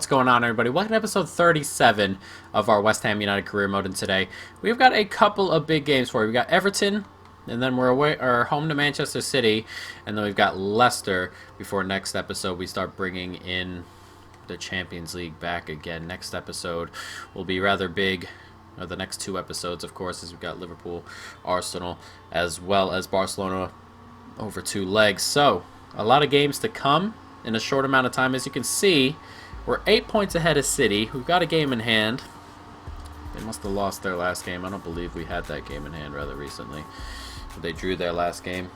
What's going on, everybody? Welcome to episode 37 of our West Ham United career mode. And today we've got a couple of big games for you. We've got Everton, and then we're away or home to Manchester City, and then we've got Leicester before next episode we start bringing in the Champions League back again. Next episode will be rather big. Or the next two episodes, of course, as we've got Liverpool, Arsenal, as well as Barcelona over two legs. So a lot of games to come in a short amount of time. As you can see, we're 8 points ahead of City. We've got a game in hand. They must have lost their last game. I don't believe we had that game in hand rather recently. They drew their last game.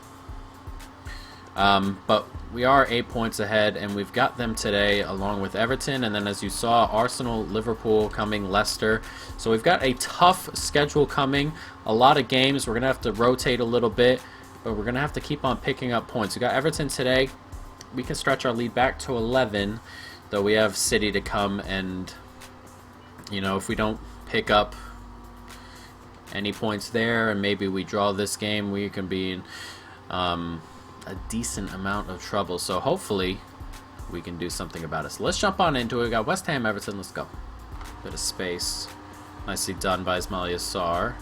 But we are 8 points ahead, and we've got them today along with Everton. And then, as you saw, Arsenal, Liverpool coming, Leicester. So we've got a tough schedule coming. A lot of games. We're going to have to rotate a little bit, but we're going to have to keep on picking up points. We got Everton today. We can stretch our lead back to 11, though we have City to come, and you know, if we don't pick up any points there and maybe we draw this game, we can be in a decent amount of trouble. So hopefully we can do something about it. So let's jump on into it. We got West Ham, Everton. Let's go. Bit of space. Nicely done by Ismail Yassar.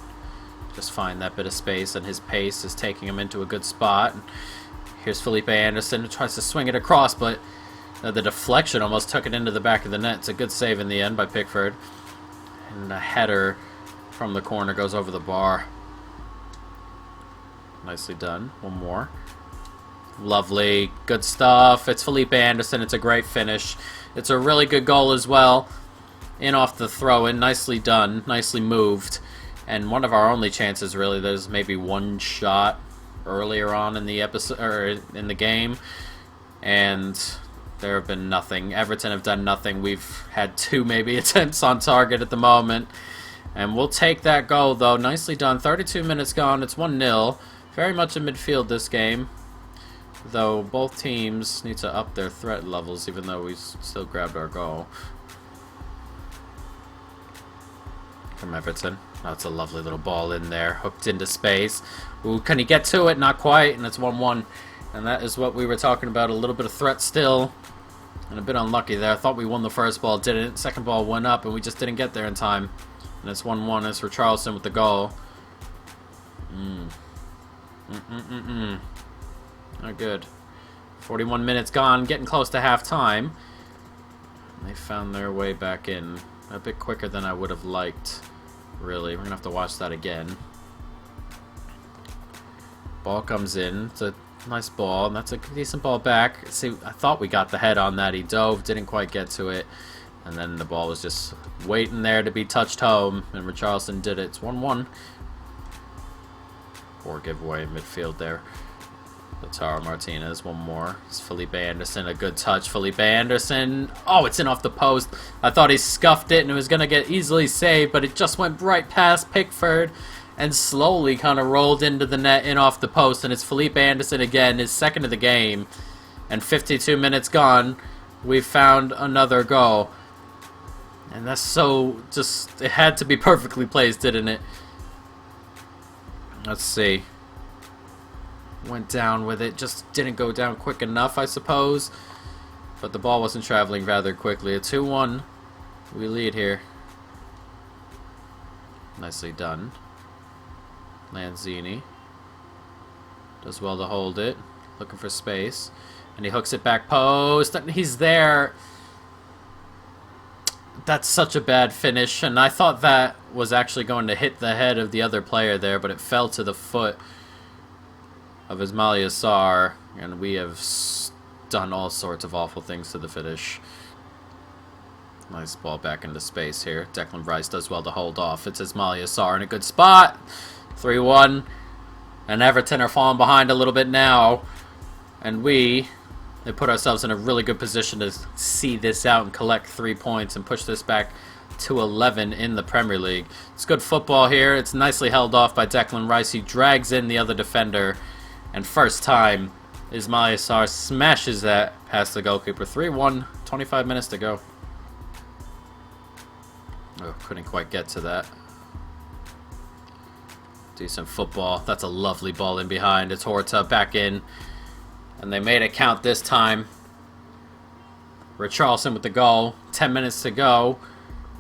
Just find that bit of space, and his pace is taking him into a good spot. Here's Felipe Anderson, who tries to swing it across, but the deflection almost took it into the back of the net. It's a good save in the end by Pickford. And a header from the corner goes over the bar. Nicely done. One more. Lovely. Good stuff. It's Felipe Anderson. It's a great finish. It's a really good goal as well. In off the throw-in. Nicely done. Nicely moved. And one of our only chances, really. There's maybe one shot earlier on in the episode, or in the game, and there have been nothing. Everton have done nothing. We've had two maybe attempts on target at the moment, and we'll take that goal though. Nicely done. 32 minutes gone. It's 1-0. Very much in midfield this game, though both teams need to up their threat levels, even though we still grabbed our goal from Everton. That's a lovely little ball in there, hooked into space. Ooh, can he get to it? Not quite, and it's 1-1. And that is what we were talking about, a little bit of threat still. And a bit unlucky there. I thought we won the first ball, didn't. Second ball went up, and we just didn't get there in time. And it's 1-1. It's for Charleston with the goal. Not good. 41 minutes gone, getting close to halftime. They found their way back in a bit quicker than I would have liked. Really, we're gonna have to watch that again. Ball comes in. It's a nice ball, and that's a decent ball back. See, I thought we got the head on that. He dove, didn't quite get to it, and then the ball was just waiting there to be touched home, and Richarlison did it. It's 1-1. Poor giveaway in midfield there. Lautaro Martinez, one more. It's Felipe Anderson, a good touch. Felipe Anderson. Oh, it's in off the post. I thought he scuffed it and it was going to get easily saved, but it just went right past Pickford and slowly kind of rolled into the net, in off the post. And it's Felipe Anderson again, his second of the game. And 52 minutes gone, we found another goal. And that's so just, it had to be perfectly placed, didn't it? Let's see. Went down with it, just didn't go down quick enough, I suppose. But the ball wasn't traveling rather quickly. A 2-1. We lead here. Nicely done. Lanzini does well to hold it. Looking for space. And he hooks it back post. And he's there. That's such a bad finish. And I thought that was actually going to hit the head of the other player there, but it fell to the foot of Ismail Yassar, and we have done all sorts of awful things to the finish. Nice ball back into space here. Declan Rice does well to hold off. It's Ismail Yassar in a good spot. 3-1. And Everton are falling behind a little bit now. And they put ourselves in a really good position to see this out and collect 3 points and push this back to 11 in the Premier League. It's good football here. It's nicely held off by Declan Rice. He drags in the other defender. And first time, Ismail Yassar smashes that past the goalkeeper. 3-1, 25 minutes to go. Oh, couldn't quite get to that. Decent football. That's a lovely ball in behind. It's Horta back in. And they made it count this time. Richarlison with the goal. 10 minutes to go.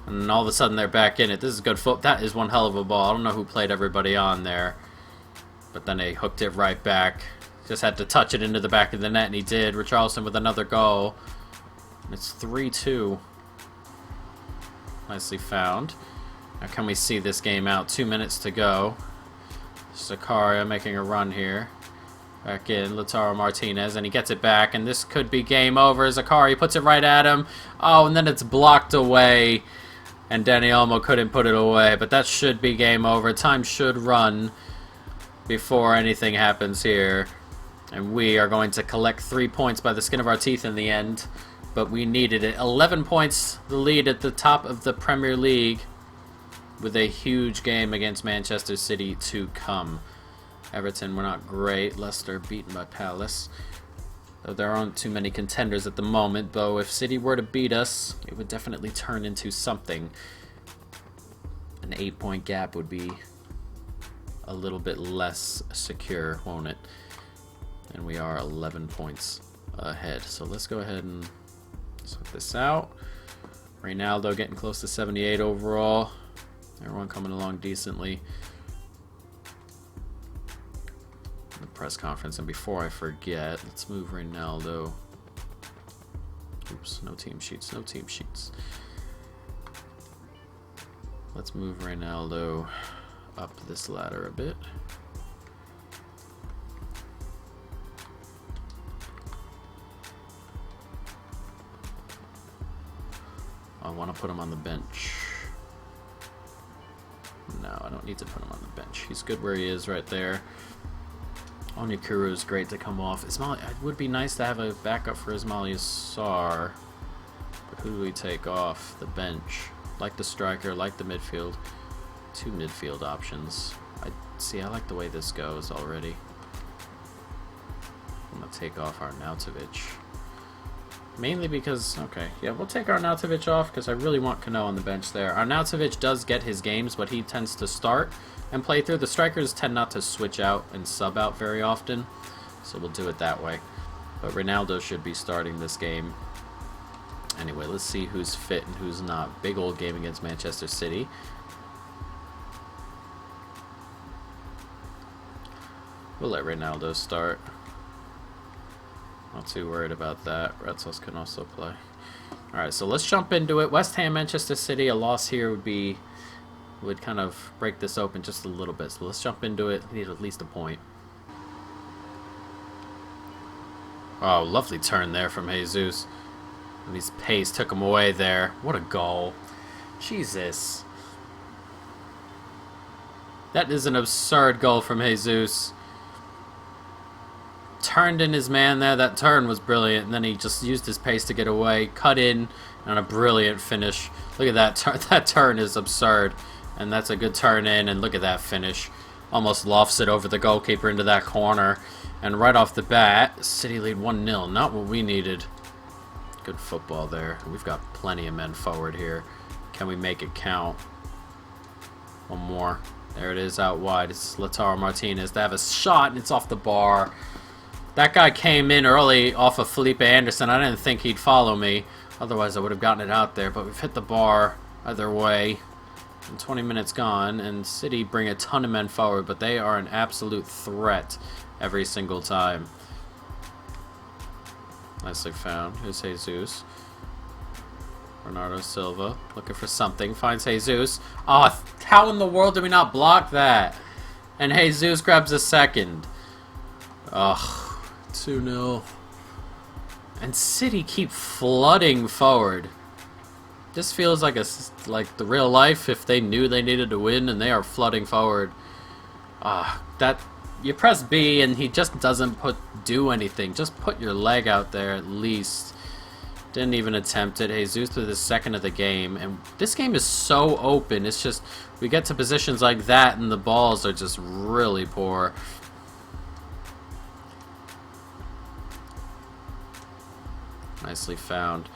And all of a sudden they're back in it. This is good foot. That is one hell of a ball. I don't know who played everybody on there. But then they hooked it right back. Just had to touch it into the back of the net, and he did. Richarlison with another goal. And it's 3-2. Nicely found. Now can we see this game out? 2 minutes to go. Zakaria making a run here. Back in, Lautaro Martinez, and he gets it back, and this could be game over. Zakaria puts it right at him. Oh, and then it's blocked away. And Dani Olmo couldn't put it away, but that should be game over. Time should run before anything happens here. And we are going to collect 3 points by the skin of our teeth in the end. But we needed it. 11 points, the lead at the top of the Premier League, with a huge game against Manchester City to come. Everton were not great. Leicester beaten by Palace. Though there aren't too many contenders at the moment, though if City were to beat us, it would definitely turn into something. An 8-point gap would be a little bit less secure, won't it? And we are 11 points ahead. So let's go ahead and sort this out. Ronaldo getting close to 78 overall. Everyone coming along decently. The press conference, and before I forget, let's move Ronaldo. Oops, no team sheets, no team sheets. Let's move Ronaldo up this ladder a bit. I want to put him on the bench. No, I don't need to put him on the bench. He's good where he is right there. Onyekuru is great to come off. It would be nice to have a backup for Ismail Sarr. But who do we take off the bench? Like the striker, like the midfield. 2 midfield options. I like the way this goes already. I'm going to take off Arnautovic. Mainly because, okay, yeah, we'll take Arnautovic off because I really want Cano on the bench there. Arnautovic does get his games, but he tends to start and play through. The strikers tend not to switch out and sub out very often, so we'll do it that way. But Ronaldo should be starting this game. Anyway, let's see who's fit and who's not. Big old game against Manchester City. We'll let Ronaldo start. Not too worried about that. Retzos can also play. Alright, so let's jump into it. West Ham, Manchester City. A loss here would kind of break this open just a little bit. So let's jump into it. We need at least a point. Oh, lovely turn there from Jesus. And his pace took him away there. What a goal. Jesus. That is an absurd goal from Jesus. Turned in his man there. That turn was brilliant. And then he just used his pace to get away. Cut in on a brilliant finish. Look at that turn. That turn is absurd. And that's a good turn in. And look at that finish. Almost lofts it over the goalkeeper into that corner. And right off the bat, City lead 1-0. Not what we needed. Good football there. We've got plenty of men forward here. Can we make it count? One more. There it is out wide. It's Lautaro Martinez. They have a shot and it's off the bar. That guy came in early off of Felipe Anderson. I didn't think he'd follow me. Otherwise, I would have gotten it out there. But we've hit the bar either way. And 20 minutes gone. And City bring a ton of men forward. But they are an absolute threat every single time. Nicely found. Here's Jesus. Bernardo Silva looking for something. Finds Jesus. Oh, how in the world did we not block that? And Jesus grabs a second. Ugh. 2-0. And City keep flooding forward. This feels like the real life if they knew they needed to win and they are flooding forward. That you press B and he just doesn't do anything. Just put your leg out there at least. Didn't even attempt it. Jesus with his second of the game. And this game is so open. It's just we get to positions like that and the balls are just really poor. Nicely found.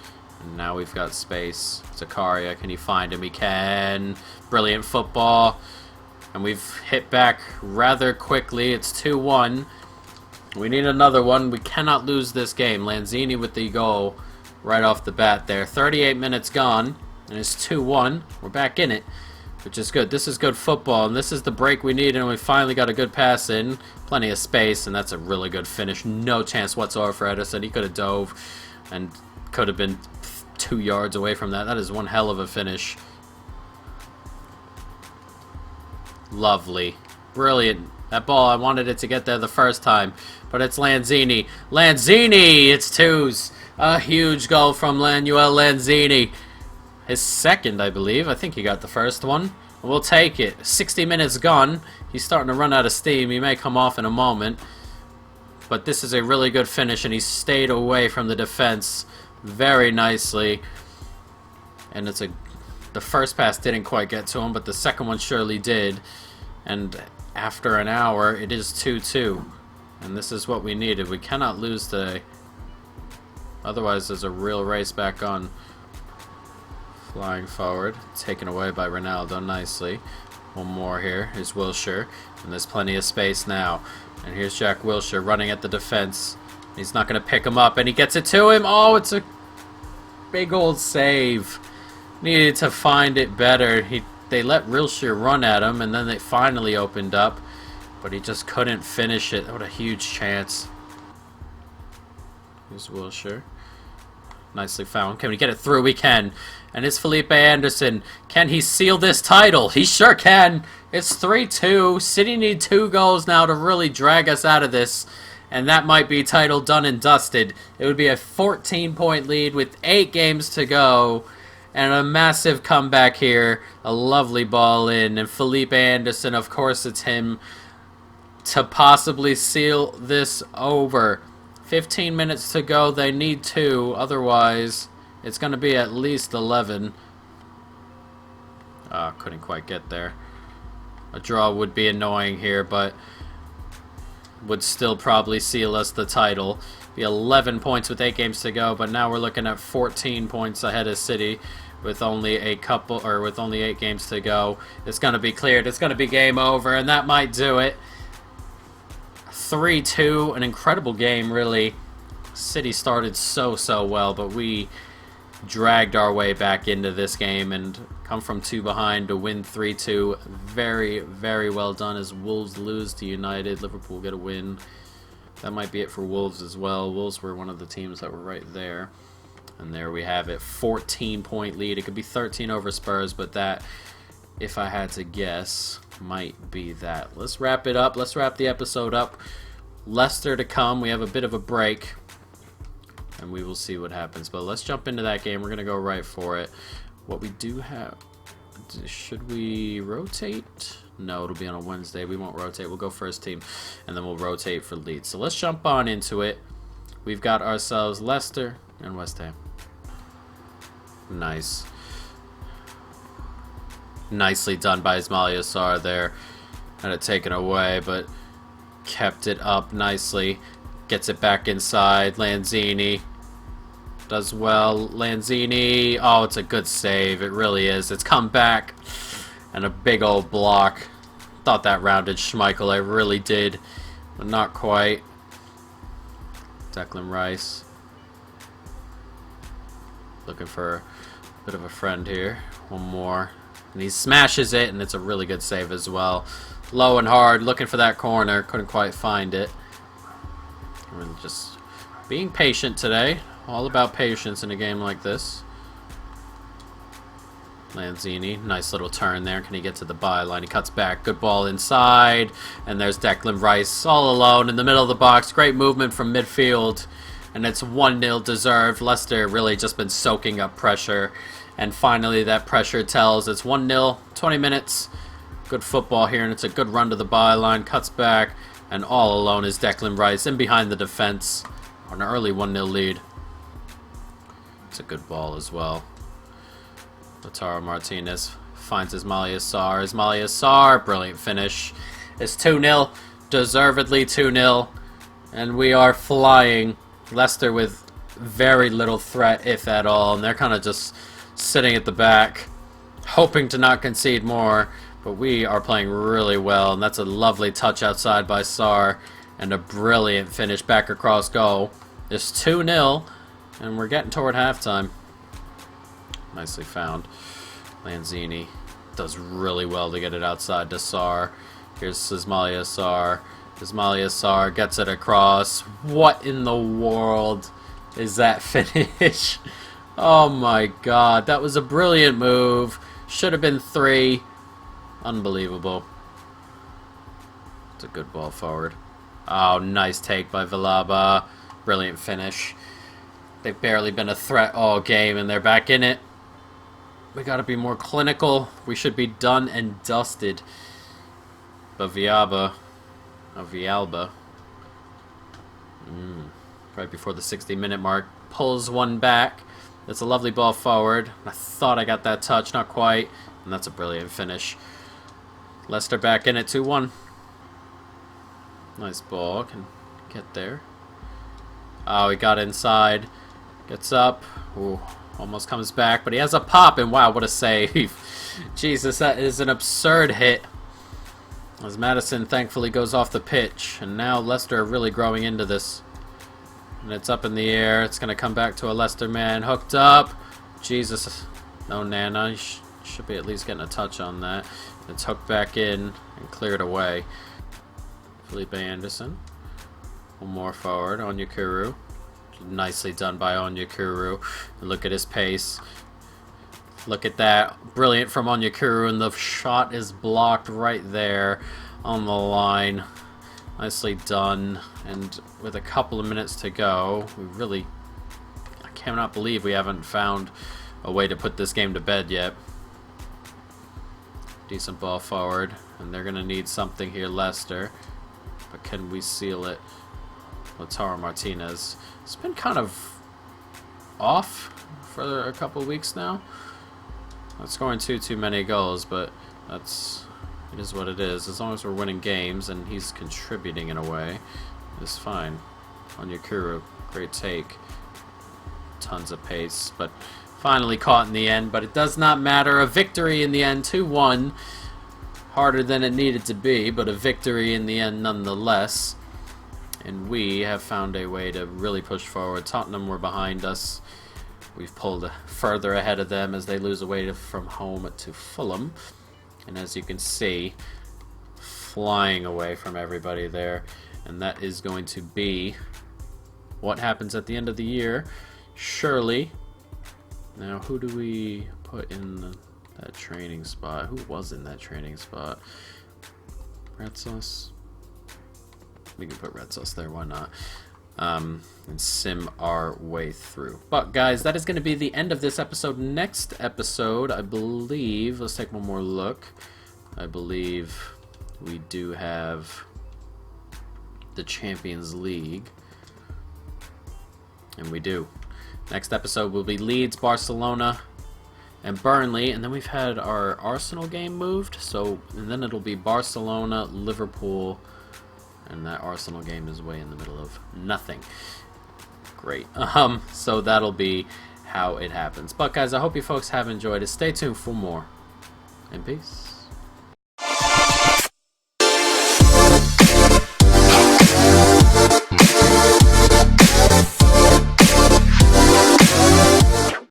And now we've got space. Zakaria, can he find him? He can. Brilliant football. And we've hit back rather quickly. It's 2-1. We need another one. We cannot lose this game. Lanzini with the goal. right off the bat there. 38 minutes gone, and it's 2-1. We're back in it, which is good. This is good football, and this is the break we need, and we finally got a good pass in. Plenty of space, and that's a really good finish. No chance whatsoever for Edison. He could have dove and could have been 2 yards away from that. That is one hell of a finish. Lovely. Brilliant. That ball, I wanted it to get there the first time, but it's Lanzini. Lanzini! It's twos. A huge goal from Manuel Lanzini. His second, I believe. I think he got the first one. We'll take it. 60 minutes gone. He's starting to run out of steam. He may come off in a moment. But this is a really good finish, and he stayed away from the defense very nicely. And it's the first pass didn't quite get to him, but the second one surely did. And after an hour, it is 2-2. And this is what we needed. We cannot lose today. Otherwise, there's a real race back on. Flying forward. Taken away by Ronaldo nicely. One more here. Here's Wilshere. And there's plenty of space now. And here's Jack Wilshere running at the defense. He's not going to pick him up. And he gets it to him. Oh, it's a big old save. Needed to find it better. They let Wilshere run at him, and then they finally opened up, but he just couldn't finish it. What a huge chance. Here's Wilshere. Nicely found. Can we get it through? We can. And it's Felipe Anderson. Can he seal this title? He sure can. It's 3-2. City need 2 goals now to really drag us out of this, and that might be title done and dusted. It would be a 14-point lead with 8 games to go. And a massive comeback here. A lovely ball in. And Felipe Anderson, of course it's him, to possibly seal this over. 15 minutes to go. They need 2. Otherwise, it's going to be at least 11. Couldn't quite get there. A draw would be annoying here, but would still probably seal us the title. Be 11 points with 8 games to go, but now we're looking at 14 points ahead of City with only 8 games to go. It's going to be cleared. It's going to be game over, and that might do it. 3-2, an incredible game, really. City started so well, but we dragged our way back into this game and come from 2 behind to win 3-2. Very well done as Wolves lose to United. Liverpool get a win. That might be it for Wolves as well. Wolves were one of the teams that were right there. And there we have it. 14-point lead. It could be 13 over Spurs, but that, if I had to guess, might be that. Let's wrap it up. Let's wrap the episode up. Leicester to come. We have a bit of a break, and we will see what happens. But let's jump into that game. We're going to go right for it. What we do have... Should we rotate? No, it'll be on a Wednesday. We won't rotate. We'll go first team, and then we'll rotate for Leeds. So let's jump on into it. We've got ourselves Leicester and West Ham. Nice. Nicely done by Ismail Yassar there. Had it taken away, but kept it up nicely. Gets it back inside. Lanzini does well. Lanzini. Oh, it's a good save. It really is. It's come back. And a big old block. Thought that rounded Schmeichel. I really did. But not quite. Declan Rice. Looking for a bit of a friend here. One more. And he smashes it, and it's a really good save as well. Low and hard. Looking for that corner. Couldn't quite find it. We're just being patient today. All about patience in a game like this. Lanzini, nice little turn there. Can he get to the byline? He cuts back. Good ball inside. And there's Declan Rice all alone in the middle of the box. Great movement from midfield. And it's 1-0 deserved. Leicester really just been soaking up pressure. And finally that pressure tells. It's 1-0, 20 minutes. Good football here, and it's a good run to the byline. Cuts back. And all alone is Declan Rice in behind the defense. On an early 1-0 lead. It's a good ball as well. Lautaro Martinez finds Ismail Yassar. Ismail Yassar, brilliant finish. It's 2-0, deservedly 2-0, and we are flying. Leicester with very little threat, if at all, and they're kind of just sitting at the back, hoping to not concede more, but we are playing really well, and that's a lovely touch outside by Sarr, and a brilliant finish back across goal. It's 2-0. And we're getting toward halftime. Nicely found. Lanzini does really well to get it outside to Sarr. Here's Ismaila Sarr. Ismaila Sarr gets it across. What in the world is that finish? Oh my god, that was a brilliant move. Should have been 3. Unbelievable. It's a good ball forward. Oh, nice take by Villalba. Brilliant finish. They've barely been a threat all game, and they're back in it. We gotta be more clinical. We should be done and dusted. But Villalba, right before the 60-minute mark, pulls one back. That's a lovely ball forward. I thought I got that touch, not quite. And that's a brilliant finish. Leicester back in at 2-1. Nice ball, can get there. Oh, he got inside. Gets up. Ooh, almost comes back, but he has a pop, and wow, what a save. Jesus, that is an absurd hit. As Maddison thankfully goes off the pitch, and now Leicester are really growing into this. And it's up in the air. It's going to come back to a Leicester man. Hooked up. Jesus. No, Nana. You should be at least getting a touch on that. It's hooked back in and cleared away. Felipe Anderson. One more forward. Onyekuru. Nicely done by Onyekuru. Look at his pace. Look at that. Brilliant from Onyekuru, and the shot is blocked right there on the line. Nicely done. And with a couple of minutes to go, I cannot believe we haven't found a way to put this game to bed yet. Decent ball forward, and they're going to need something here, Leicester. But can we seal it? Lautaro Martinez. It's been kind of off for a couple of weeks now. Not scoring too many goals, but it is what it is. As long as we're winning games and he's contributing in a way, it's fine. Onyekuru, great take. Tons of pace, but finally caught in the end. But it does not matter. A victory in the end, 2-1. Harder than it needed to be, but a victory in the end nonetheless. And we have found a way to really push forward. Tottenham were behind us. We've pulled further ahead of them as they lose away from home to Fulham. And as you can see, flying away from everybody there. And that is going to be what happens at the end of the year. Surely. Now, who do we put in that training spot? Who was in that training spot? Red Sauce? We can put Red Sauce there, why not? And sim our way through. But guys, that is going to be the end of this episode. Next episode, I believe, let's take one more look. I believe we do have the Champions League. And we do. Next episode will be Leeds, Barcelona, and Burnley. And then we've had our Arsenal game moved. And then it'll be Barcelona, Liverpool, and that Arsenal game is way in the middle of nothing. Great. So that'll be how it happens. But guys, I hope you folks have enjoyed it. Stay tuned for more. And peace.